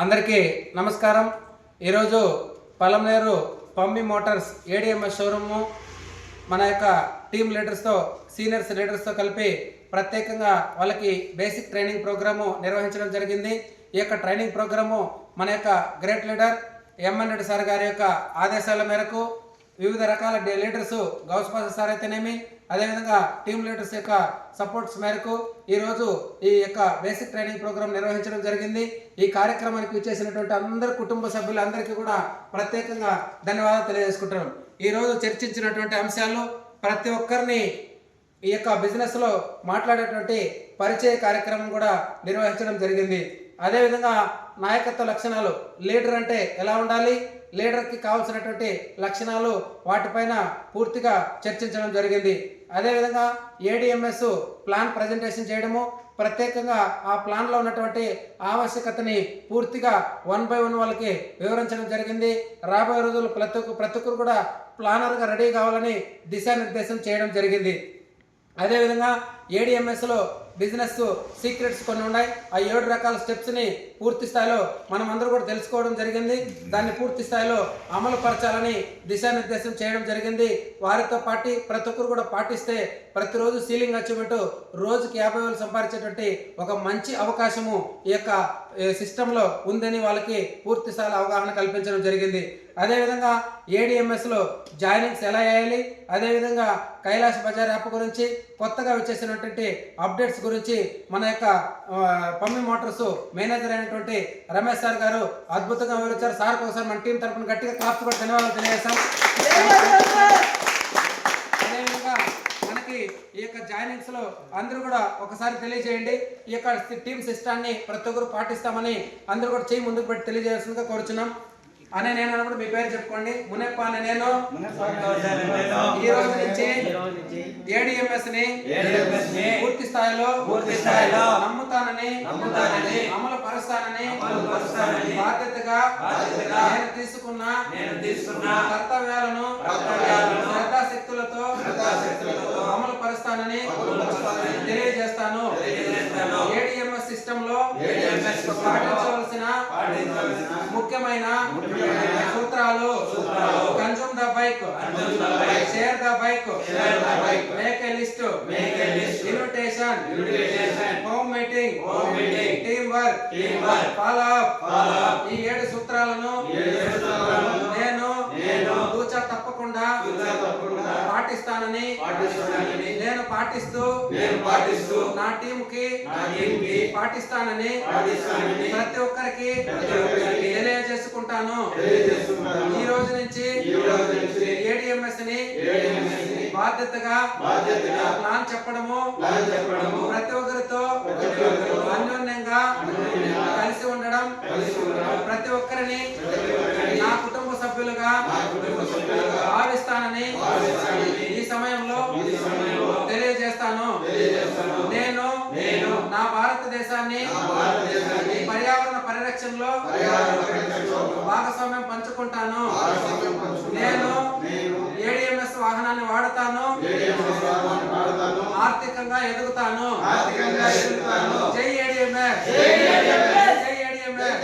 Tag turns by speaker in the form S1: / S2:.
S1: అందరికీ నమస్కారం. ఈరోజు Palamaner Pambi Motors ADMS showroom మన యొక్క టీమ్ లీడర్స్తో సీనియర్స్ లీడర్స్తో కలిపి ప్రత్యేకంగా వాళ్ళకి బేసిక్ ట్రైనింగ్ ప్రోగ్రాము నిర్వహించడం జరిగింది. ఈ యొక్క ట్రైనింగ్ ప్రోగ్రాము మన యొక్క great leader MN Reddy sir గారి యొక్క ఆదేశాల మేరకు వివిధ రకాల లీడర్స్ గౌస్పాస సార్ అయితేనేమి, అదేవిధంగా టీమ్ లీడర్స్ యొక్క సపోర్ట్స్ మేరకు ఈరోజు ఈ యొక్క బేసిక్ ట్రైనింగ్ ప్రోగ్రామ్ నిర్వహించడం జరిగింది. ఈ కార్యక్రమానికి ఇచ్చేసినటువంటి అందరి కుటుంబ సభ్యులందరికీ కూడా ప్రత్యేకంగా ధన్యవాదాలు తెలియజేసుకుంటున్నాం. ఈరోజు చర్చించినటువంటి అంశాలు ప్రతి ఒక్కరిని ఈ యొక్క బిజినెస్లో మాట్లాడేటువంటి పరిచయ కార్యక్రమం కూడా నిర్వహించడం జరిగింది. అదేవిధంగా నాయకత్వ లక్షణాలు, లీడర్ అంటే ఎలా ఉండాలి, లీడర్కి కావాల్సినటువంటి లక్షణాలు, వాటిపైన పూర్తిగా చర్చించడం జరిగింది. అదేవిధంగా ఏడిఎంఎస్ ప్లాన్ ప్రజెంటేషన్ చేయడము, ప్రత్యేకంగా ఆ ప్లాన్లో ఉన్నటువంటి ఆవశ్యకతని పూర్తిగా 1 by 1 వాళ్ళకి వివరించడం జరిగింది. రాబోయే రోజులు ప్రతి ఒక్కరు కూడా ప్లానర్గా రెడీ కావాలని దిశానిర్దేశం చేయడం జరిగింది. అదేవిధంగా ఏడిఎంఎస్లో బిజినెస్ సీక్రెట్స్ కొన్ని ఉన్నాయి. ఆ 7 రకాల స్టెప్స్ని పూర్తి స్థాయిలో మనం అందరూ కూడా తెలుసుకోవడం జరిగింది. దాన్ని పూర్తి స్థాయిలో అమలు పరచాలని దిశానిర్దేశం చేయడం జరిగింది. వారితో పాటు ప్రతి ఒక్కరు కూడా పాటిస్తే ప్రతిరోజు సీలింగ్ అచీవ్మెంట్ రోజుకి 50,000 సంపాదించేటువంటి ఒక మంచి అవకాశము ఈ యొక్క సిస్టంలో ఉందని వాళ్ళకి పూర్తి స్థాయిలో అవగాహన కల్పించడం జరిగింది. అదేవిధంగా ఏడిఎంఎస్లో జాయినింగ్స్ ఎలా చేయాలి, అదేవిధంగా కైలాష్ బజార్ యాప్ గురించి, కొత్తగా వచ్చేసినటువంటి అప్డేట్స్ గురించి మన యొక్క పంబి మోటార్స్ మేనేజర్ అయినటువంటి రమేష్ సార్ గారు అద్భుతంగా వివరించారు. సార్ ఒకసారి మన టీం తరఫున గట్టిగా క్లాప్స్ కూడా ధన్యవాదాలు తెలియజేస్తాం. అదేవిధంగా మనకి ఈ యొక్క జాయినింగ్స్ లో అందరూ కూడా ఒకసారి తెలియజేయండి. ఈ యొక్క టీం సిస్టాన్ని ప్రతి ఒక్కరు పాటిస్తామని అందరూ కూడా చేయి ముందుకు పెట్టి తెలియజేస్తుందిగా కోరుచున్నాం. అనే నేను అన్నప్పుడు మీ పేరు చెప్పుకోండి. మునప్ప అనే నేను ఈ రోజు నుంచి ఏడిఎంఎస్ ని పూర్తి స్థాయిలో నమ్ముతానని అమలు పరుస్తానని బాధ్యతగా నేను తీసుకున్న కర్తవ్యాలను శ్రద్ధాశక్తులతో అమలు పరుస్తానని తెలియజేస్తాను. ఏడిఎంఎస్ సిస్టమ్ లో పాటించవలసిన ముఖ్యమైన సూత్రాలు: consume the bike, share the bike, make a list, invitation, home meeting, team work, follow up. ఈ 7 సూత్రాలను నేను తూచా తప్పకుండా పాటిస్తానని నేను పాటిస్తూ నా టీం కి పాటిస్తానని ప్రతి ఒక్కరికి తెలియజేసుకుంటాను. ఈ రోజు నుంచి ఏడిఎంఎస్ ని బాధ్యతగా ప్లాన్ చెప్పడము, ప్రతి ఒక్కరితో అన్యోన్యంగా కలిసి ఉండడం, ప్రతి ఒక్కరిని నా కుటుంబ సభ్యులుగా భావిస్తానని ఈ సమయంలో తెలియజేస్తాను. నేను నా భారతదేశాన్ని పర్యావరణ పరిరక్షణలో భాగస్వామ్యం పంచుకుంటాను. నేను ఏడిఎంఎస్ వాహనాన్ని వాడతాను, ఆర్థికంగా ఎదుగుతాను. జై ఏడిఎంఎస్, జై ఏడిఎంఎస్.